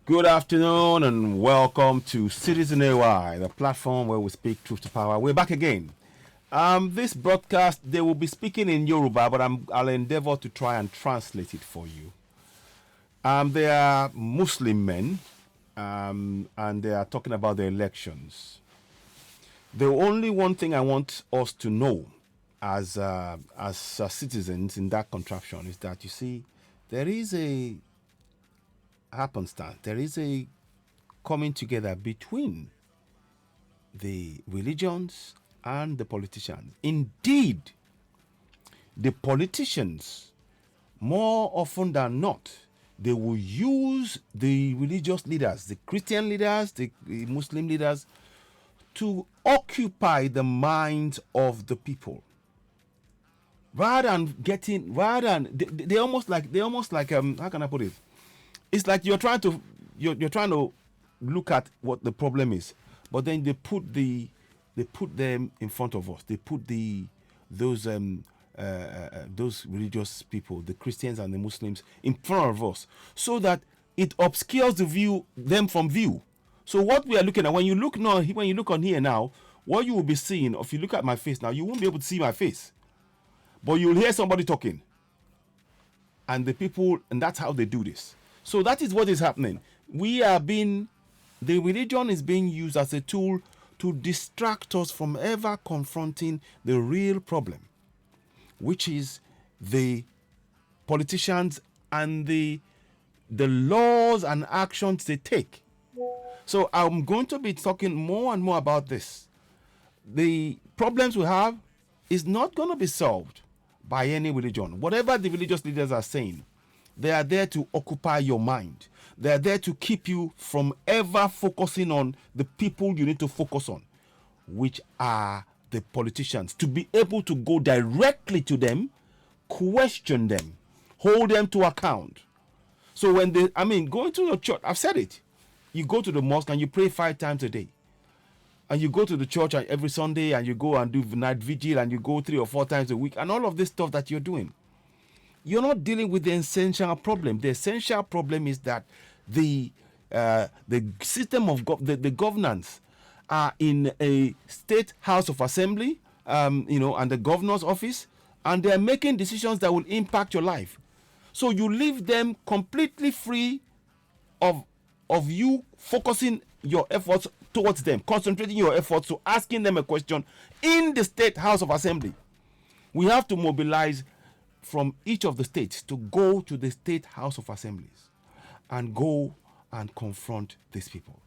Good afternoon and welcome to Citizen AY, the platform where we speak truth to power. We're back again. This broadcast, they will be speaking in Yoruba, but I'll endeavor to try and translate it for you. They are Muslim men, and they are talking about the elections. The only one thing I want us to know as citizens in that contraption is that, you see, there is a happenstance, there is a coming together between the religions and the politicians. Indeed, the politicians, more often than not, they will use the religious leaders, the Christian leaders, the Muslim leaders, to occupy the minds of the people. Rather than they almost like how can I put it? It's like you're trying to look at what the problem is, but then they put them in front of us. They put those religious people, the Christians and the Muslims, in front of us, so that it obscures them from view. So what we are looking at, when you look on here now, what you will be seeing, if you look at my face now, you won't be able to see my face, but you'll hear somebody talking, and that's how they do this. So that is what is happening. The religion is being used as a tool to distract us from ever confronting the real problem, which is the politicians and the laws and actions they take. So I'm going to be talking more and more about this. The problems we have is not going to be solved by any religion. Whatever the religious leaders are saying, they are there to occupy your mind. They are there to keep you from ever focusing on the people you need to focus on, which are the politicians. To be able to go directly to them, question them, hold them to account. So going to the church, I've said it. You go to the mosque and you pray 5 times a day. And you go to the church every Sunday and you go and do night vigil and you go 3 or 4 times a week and all of this stuff that you're doing. You're not dealing with the essential problem. The essential problem is that the system of the governance are in a state house of assembly, and the governor's office, and they're making decisions that will impact your life. So you leave them completely free of you focusing your efforts towards them, concentrating your efforts to asking them a question in the state house of assembly. We have to mobilize from each of the states to go to the state house of assemblies and go and confront these people.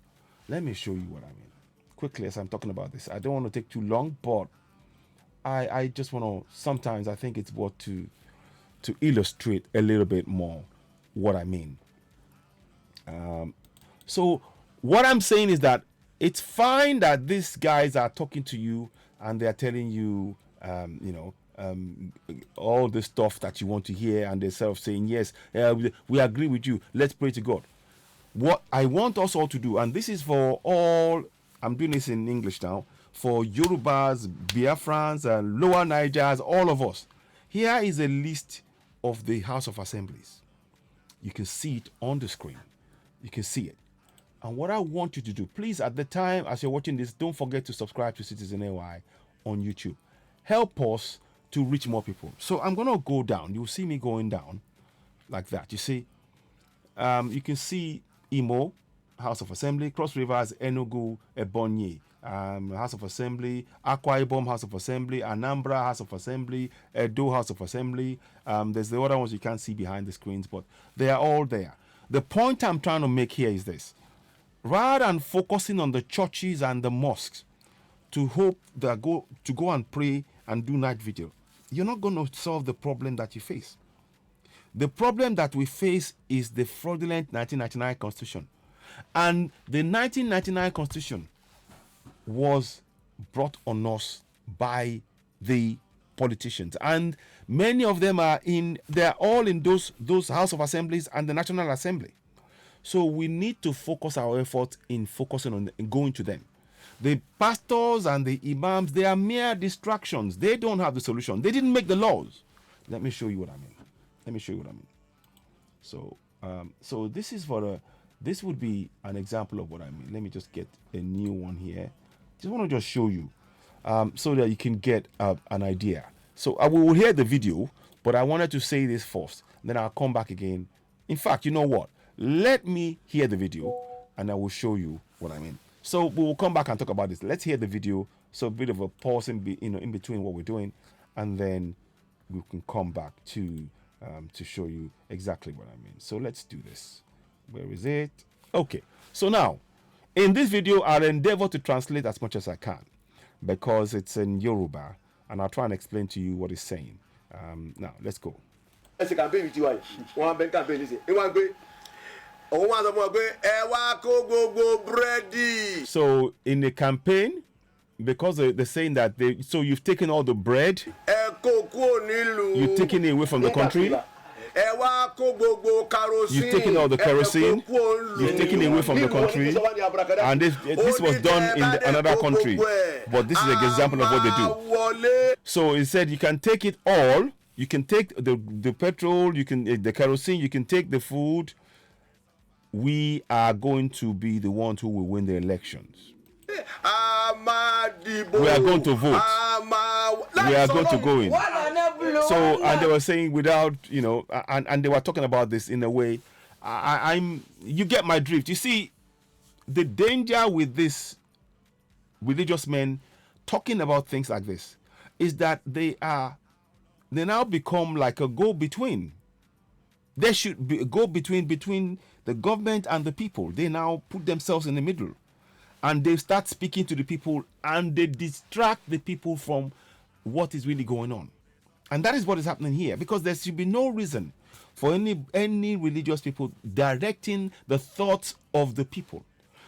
Let me show you what I mean quickly as I'm talking about this. I don't want to take too long, but I just want to, sometimes I think it's worth to illustrate a little bit more what I mean. So what I'm saying is that it's fine that these guys are talking to you and they're telling you, all the stuff that you want to hear, and they're saying, yes, we agree with you. Let's pray to God. What I want us all to do, and this is for all, I'm doing this in English now, for Yorubas, Biafrans, and Lower Nigers, all of us. Here is a list of the House of Assemblies. You can see it on the screen. You can see it. And what I want you to do, please, at the time as you're watching this, don't forget to subscribe to Citizen AY on YouTube. Help us to reach more people. So I'm going to go down. You'll see me going down like that. You see, you can see Imo, House of Assembly, Cross Rivers, Enugu, Ebonyi, House of Assembly, Akwa Ibom, House of Assembly, Anambra, House of Assembly, Edo, House of Assembly. There's the other ones you can't see behind the screens, but they are all there. The point I'm trying to make here is this. Rather than focusing on the churches and the mosques to go and pray and do night vigil, you're not going to solve the problem that you face. The problem that we face is the fraudulent 1999 Constitution. And the 1999 Constitution was brought on us by the politicians. And many of them they're all in those House of Assemblies and the National Assembly. So we need to focus our efforts in focusing on going to them. The pastors and the imams, they are mere distractions. They don't have the solution. They didn't make the laws. Let me show you what I mean. So, so this is for This would be an example of what I mean. Let me just get a new one here. Just want to just show you so that you can get an idea. So I will hear the video, but I wanted to say this first. Then I'll come back again. In fact, you know what? Let me hear the video and I will show you what I mean. So we will come back and talk about this. Let's hear the video. So a bit of a pause in between what we're doing, and then we can come back to show you exactly what I mean. So let's do this. Where is it? Okay. So now, in this video, I'll endeavor to translate as much as I can because it's in Yoruba, and I'll try and explain to you what it's saying. Now, let's go. So in the campaign, because they're saying that you've taken all the bread, you've taken it away from the country, you've taken all the kerosene, you've taken it away from the country, and this was done in another country, but this is an example of what they do. So it said you can take it all, you can take the petrol, you can the kerosene, you can take the food. We are going to be the ones who will win the elections. We are going to vote. We are going to go in. So, and they were saying without, and they were talking about this in a way. You get my drift. You see, the danger with this religious men talking about things like this is that they now become like a go-between. They should be a go-between the government and the people. They now put themselves in the middle, and they start speaking to the people, and they distract the people from what is really going on. And that is what is happening here, because there should be no reason for any religious people directing the thoughts of the people.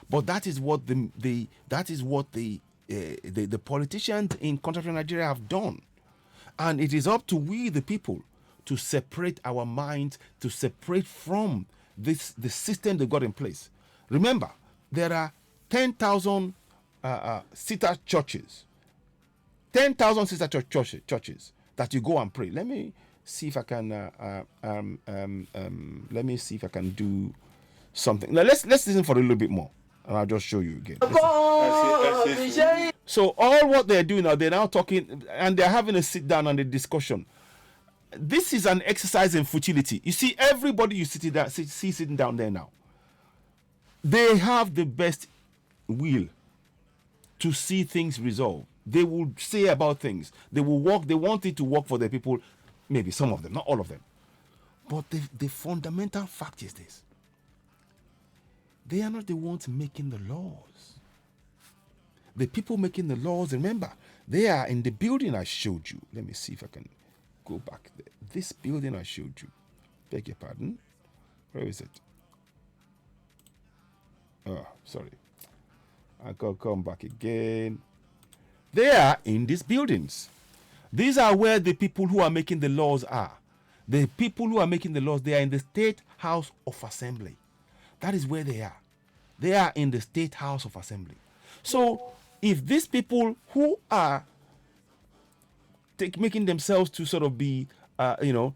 But that is what the politicians in continental Nigeria have done. And it is up to we, the people, to separate our minds, to separate from the system they got in place. Remember, there are 10,000 sister churches. 10,000 sister churches that you go and pray. Let me see if I can. Let me see if I can do something. Now let's listen for a little bit more, and I'll just show you again. So all what they're doing now, they're now talking, and they're having a sit down and a discussion. This is an exercise in futility. You see, everybody you see sitting down there now, they have the best will to see things resolved. They will say about things. They will work. They want it to work for the people. Maybe some of them, not all of them. But the fundamental fact is this. They are not the ones making the laws. The people making the laws, remember, they are in the building I showed you. Let me see if I can go back there. This building I showed you. Beg your pardon. Where is it? Oh, sorry. I gotta come back again. They are in these buildings. These are where the people who are making the laws are. The people who are making the laws, they are in the State House of Assembly. That is where they are. They are in the State House of Assembly. So if these people who are making themselves to sort of be, for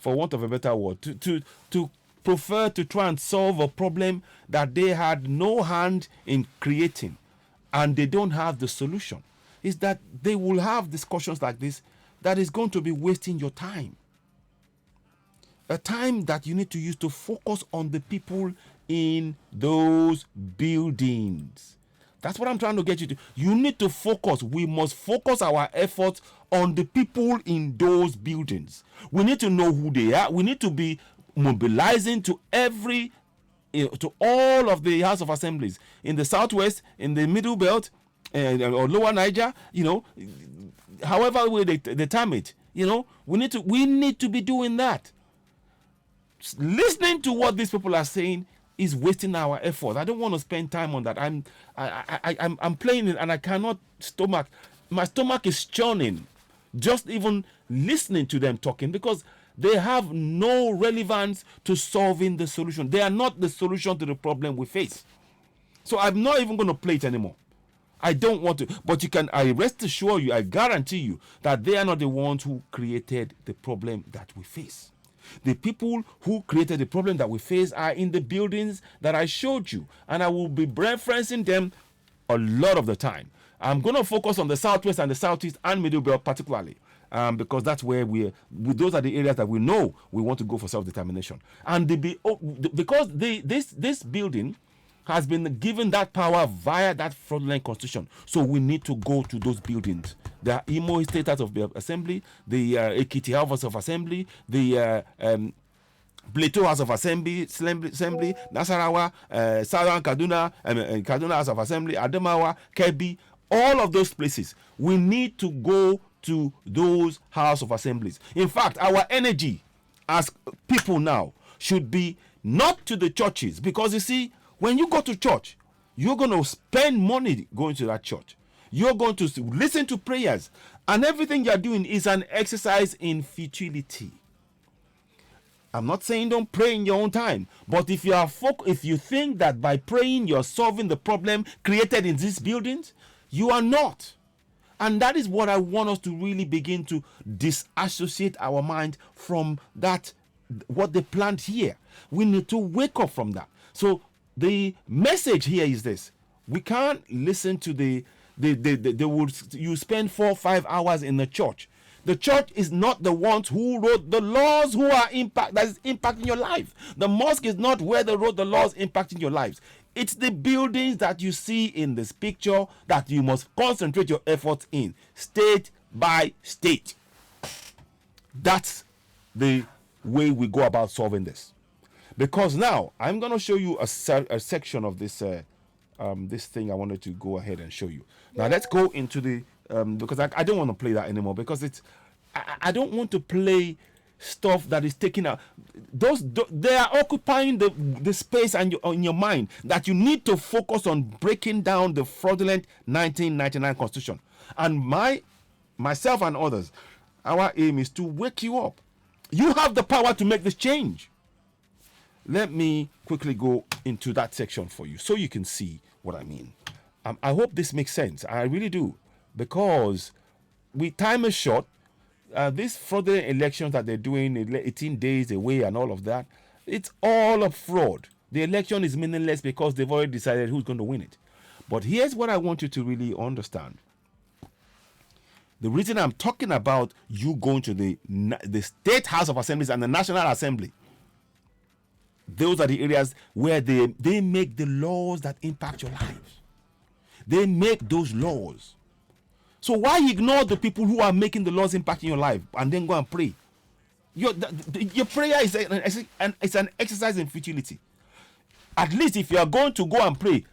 want of a better word, to prefer to try and solve a problem that they had no hand in creating, and they don't have the solution, is that they will have discussions like this that is going to be wasting your time. A time that you need to use to focus on the people in those buildings. That's what I'm trying to get you to. You need to focus. We must focus our efforts on the people in those buildings. We need to know who they are. We need to be mobilizing to to all of the House of Assemblies in the Southwest, in the Middle Belt, or Lower Niger. However way they term it. We need to be doing that. Listening to what these people are saying is wasting our effort. I don't want to spend time on that. I'm playing it, and I cannot stomach. My stomach is churning just even listening to them talking, because they have no relevance to solving the solution. They are not the solution to the problem we face. So I'm not even going to play it anymore. I don't want to. But I rest assure you, I guarantee you that they are not the ones who created the problem that we face. The people who created the problem that we face are in the buildings that I showed you, and I will be referencing them a lot of the time. I'm going to focus on the southwest and the southeast and middle belt particularly, because that's where those are the areas that we know we want to go for self-determination. And because this building has been given that power via that fraudulent constitution, so we need to go to those buildings. The Imo State House of Assembly, the Ekiti House of Assembly, the Plateau House of Assembly, Nasarawa, Southern Kaduna, Kaduna House of Assembly, Adamawa, Kebbi, all of those places. We need to go to those House of Assemblies. In fact, our energy as people now should be not to the churches, because you see, when you go to church, you're going to spend money going to that church. You're going to listen to prayers, and everything you're doing is an exercise in futility. I'm not saying don't pray in your own time, but if you think that by praying you're solving the problem created in these buildings, you are not. And that is what I want us to really begin to disassociate our mind from that, what they planned here. We need to wake up from that. So the message here is this: we can't listen to you spend 4 or 5 hours in the church. The church is not the ones who wrote the laws that is impacting your life. The mosque is not where they wrote the laws impacting your lives. It's the buildings that you see in this picture that you must concentrate your efforts in, state by state. That's the way we go about solving this. Because now I'm going to show you a section of this this thing I wanted to go ahead and show you. Now let's go into the because I don't want to play that anymore, because I don't want to play stuff that is taking out they are occupying the space and in your mind that you need to focus on breaking down the fraudulent 1999 constitution. And myself and others, our aim is to wake you up. You have the power to make this change. Let me quickly go into that section for you so you can see what I mean. I hope this makes sense. I really do, because time is short. These fraudulent elections that they're doing 18 days away and all of that, it's all a fraud. The election is meaningless because they've already decided who's going to win it. But here's what I want you to really understand. The reason I'm talking about you going to the State House of Assemblies and the National Assembly, those are the areas where they make the laws that impact your lives. They make those laws. So why ignore the people who are making the laws impacting your life and then go and pray? Your prayer is an exercise in futility. At least if you are going to go and pray,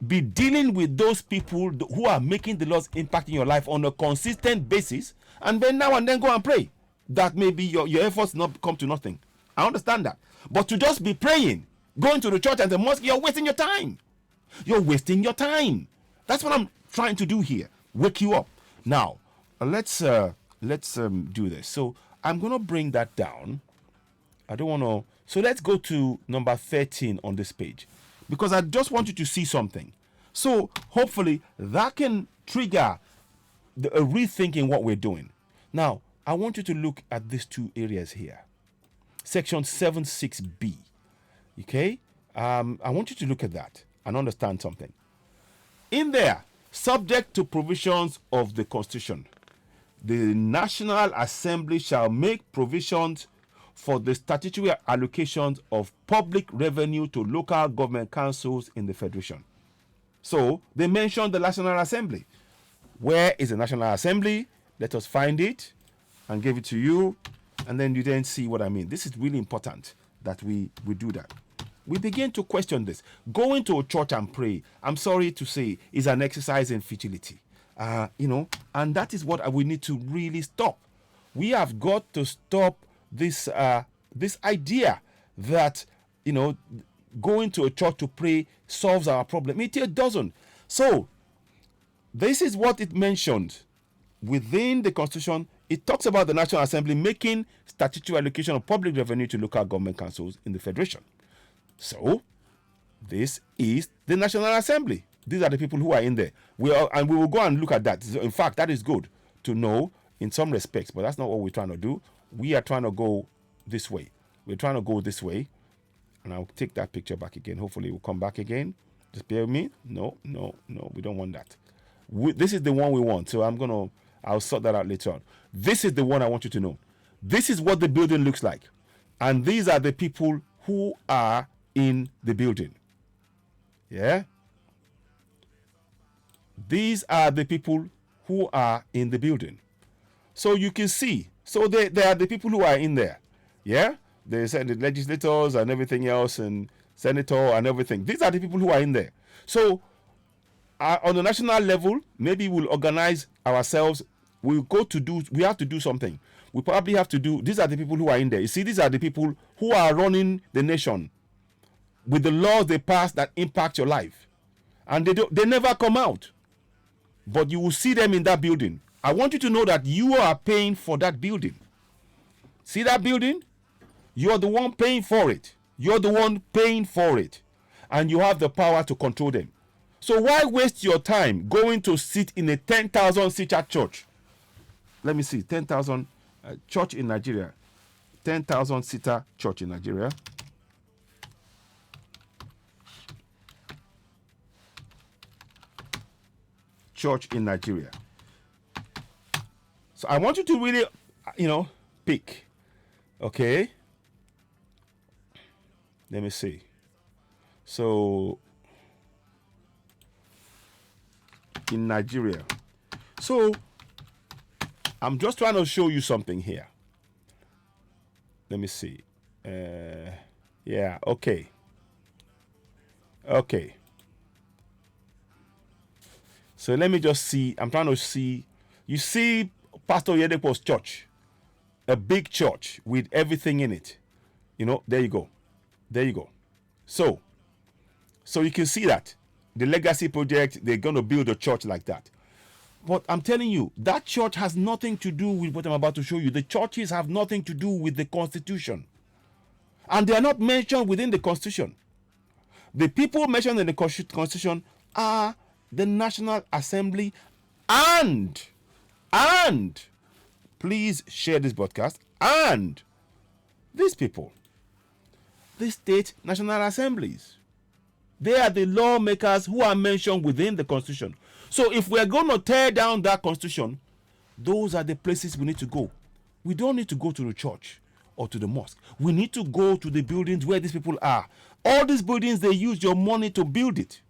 be dealing with those people who are making the laws impacting your life on a consistent basis, and then now and then go and pray. That maybe your efforts not come to nothing. I understand that. But to just be praying, going to the church and the mosque, you're wasting your time. You're wasting your time. That's what I'm trying to do here. Wake you up. Now, let's do this. So I'm going to bring that down. I don't want to. So let's go to number 13 on this page, because I just want you to see something. So hopefully that can trigger a rethinking what we're doing. Now, I want you to look at these two areas here. Section 76B. Okay? I want you to look at that and understand something. In there, subject to provisions of the Constitution, the National Assembly shall make provisions for the statutory allocations of public revenue to local government councils in the Federation. So, they mentioned the National Assembly. Where is the National Assembly? Let us find it and give it to you, and then you then see what I mean. This is really important that we do that. We begin to question this. Going to a church and pray, I'm sorry to say, is an exercise in futility. And that is what we need to really stop. We have got to stop this idea that, going to a church to pray solves our problem. It doesn't. So, this is what it mentioned within the Constitution. It talks about the National Assembly making statutory allocation of public revenue to local government councils in the Federation. So, this is the National Assembly. These are the people who are in there. We will go and look at that. In fact, that is good to know in some respects, but that's not what we're trying to do. We are trying to go this way. We're trying to go this way. And I'll take that picture back again. Hopefully it will come back again. Just bear with me. No, we don't want that. This is the one we want. So I'll sort that out later on. This is the one I want you to know. This is what the building looks like. And these are the people who are in the building. Yeah? These are the people who are in the building. So you can see. So they are the people who are in there. Yeah? They send the legislators and everything else, and senator and everything. These are the people who are in there. So on the national level, maybe we'll organize ourselves. We have to do something. We probably have to do, these are the people who are in there. You see, these are the people who are running the nation with the laws they pass that impact your life. And they never come out. But you will see them in that building. I want you to know that you are paying for that building. See that building? You're the one paying for it. You're the one paying for it. And you have the power to control them. So why waste your time going to sit in a 10,000 seater church? Let me see, 10,000 church in Nigeria. 10,000 seater church in Nigeria. Church in Nigeria. So I want you to really, pick. Okay. Let me see. So, in Nigeria. So, I'm just trying to show you something here. Let me see. Yeah, okay. Okay. So, let me just see. I'm trying to see. You see Pastor Yedepo's church. A big church with everything in it. There you go. There you go. So you can see that the legacy project, they're going to build a church like that. But I'm telling you, that church has nothing to do with what I'm about to show you. The churches have nothing to do with the Constitution. And they are not mentioned within the Constitution. The people mentioned in the Constitution are the National Assembly and please share this broadcast, and these people. The state national assemblies. They are the lawmakers who are mentioned within the Constitution. So if we are going to tear down that Constitution, those are the places we need to go. We don't need to go to the church or to the mosque. We need to go to the buildings where these people are. All these buildings, they use your money to build it.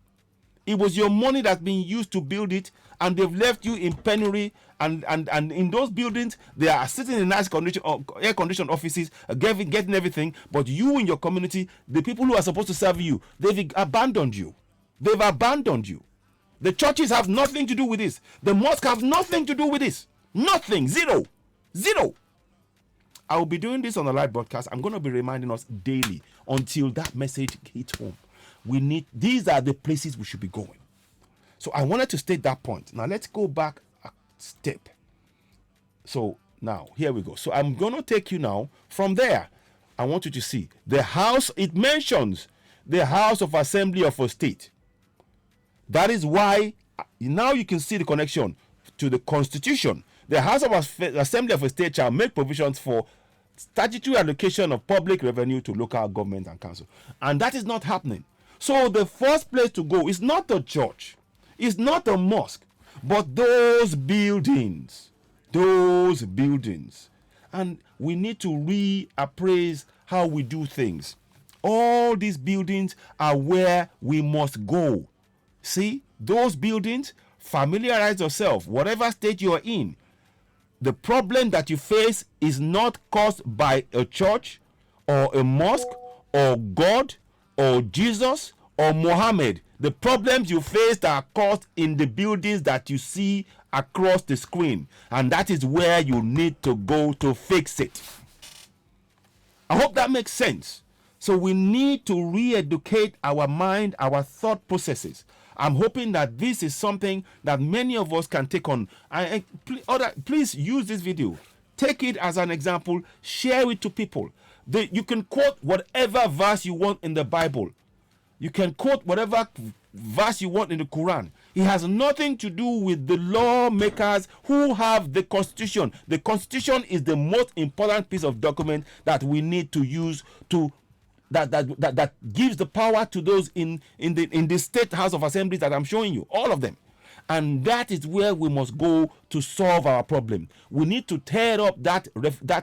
It was your money that's been used to build it, and they've left you in penury. And in those buildings, they are sitting in nice condition, air-conditioned offices, getting everything. But you in your community, the people who are supposed to serve you, they've abandoned you. They've abandoned you. The churches have nothing to do with this. The mosque have nothing to do with this. Nothing. Zero. I will be doing this on a live broadcast. I'm going to be reminding us daily until that message hits home. These are the places we should be going. So I wanted to state that point. Now let's go back a step. So now here we go. So I'm going to take you now from there. I want you to see the house. It mentions the House of Assembly of a state. That is why now you can see the connection to the Constitution. The House of Assembly of a state shall make provisions for statutory allocation of public revenue to local government and council. And that is not happening. So the first place to go is not the church. It's not a mosque, but those buildings. And we need to reappraise how we do things. All these buildings are where we must go. See, those buildings, familiarize yourself, whatever state you are in. The problem that you face is not caused by a church or a mosque or God or Jesus or Muhammad. The problems you face are caused in the buildings that you see across the screen. And that is where you need to go to fix it. I hope that makes sense. So we need to re-educate our mind, our thought processes. I'm hoping that this is something that many of us can take on. Please use this video. Take it as an example. Share it to people. You can quote whatever verse you want in the Bible. You can quote whatever verse you want in the Quran. It has nothing to do with the lawmakers who have the Constitution. The Constitution is the most important piece of document that we need to use to that gives the power to those in the state House of Assemblies that I'm showing you, all of them. And that is where we must go to solve our problem. We need to tear up that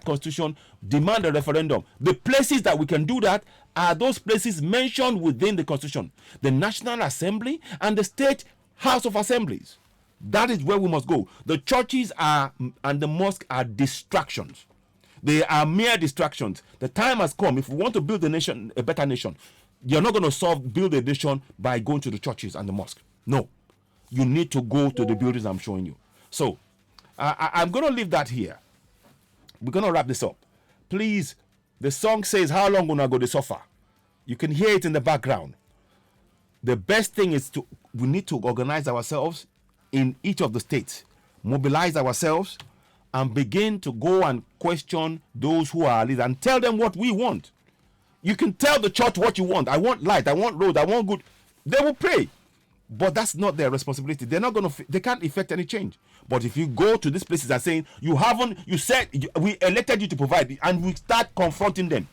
Constitution, demand a referendum. The places that we can do that are those places mentioned within the Constitution: the National Assembly and the State House of Assemblies. That is where we must go. The churches and the mosque are distractions. They are mere distractions. The time has come. If we want to build a nation, a better nation, you're not going to build a nation by going to the churches and the mosque. No. You need to go to the buildings I'm showing you. So, I'm going to leave that here. We're going to wrap this up. Please, the song says, how long will I go to suffer? You can hear it in the background. The best thing is we need to organize ourselves in each of the states, mobilize ourselves, and begin to go and question those who are leaders and tell them what we want. You can tell the church what you want. I want light, I want road, I want good. They will pray. But that's not their responsibility. They're not going to, they can't effect any change. But if you go to these places and saying, you said we elected you to provide, and we start confronting them.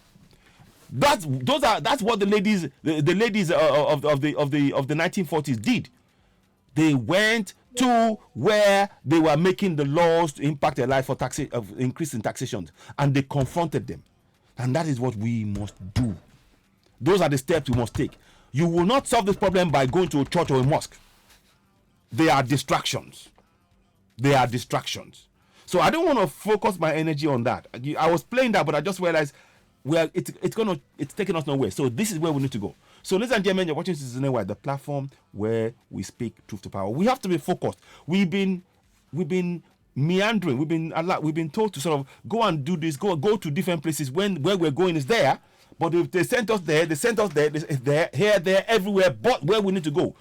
That's what the ladies of the 1940s did. They went to where they were making the laws to impact their life for increase in taxation, and they confronted them. And that is what we must do. Those are the steps we must take. You will not solve this problem by going to a church or a mosque. They are distractions. They are distractions. So I don't want to focus my energy on that. I was playing that, but I just realized, well, it's taking us nowhere. So this is where we need to go. So, ladies and gentlemen, you're watching Citizen Network, the platform where we speak truth to power. We have to be focused. We've been meandering. We've been told to sort of go and do this, go to different places where we're going is there. But if they sent us there, here, there, everywhere. But where we need to go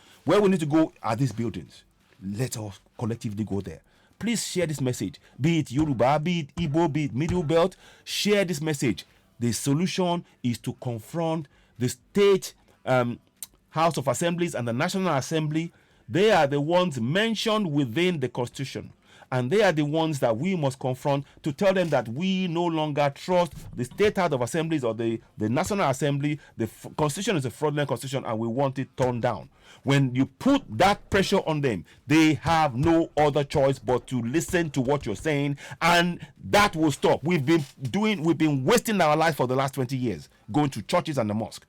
are these buildings. Let us collectively go there. Please share this message. Be it Yoruba, be it Igbo, be it Middle Belt. Share this message. The solution is to confront the state House of Assemblies and the National Assembly. They are the ones mentioned within the Constitution. And they are the ones that we must confront to tell them that we no longer trust the State House of Assemblies or the National Assembly. The Constitution is a fraudulent Constitution and we want it torn down. When you put that pressure on them, they have no other choice but to listen to what you're saying, and that will stop. We've been wasting our life for the last 20 years going to churches and the mosque.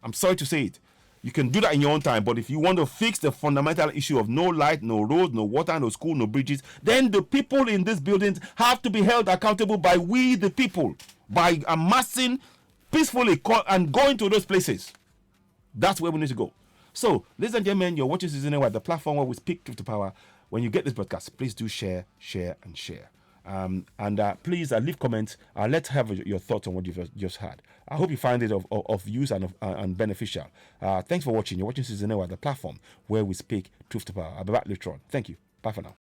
I'm sorry to say it. You can do that in your own time, but if you want to fix the fundamental issue of no light, no roads, no water, no school, no bridges, then the people in these buildings have to be held accountable by we, the people, by amassing peacefully and going to those places. That's where we need to go. So, ladies and gentlemen, you're watching Citizen Network, the platform where we speak truth to power. When you get this broadcast, please do share, and share. Please leave comments. Let's have your thoughts on what you've just heard. I hope you find it of use and beneficial. Thanks for watching. You're watching Citizen Network, the platform where we speak truth to power. I'll be back later on. Thank you. Bye for now.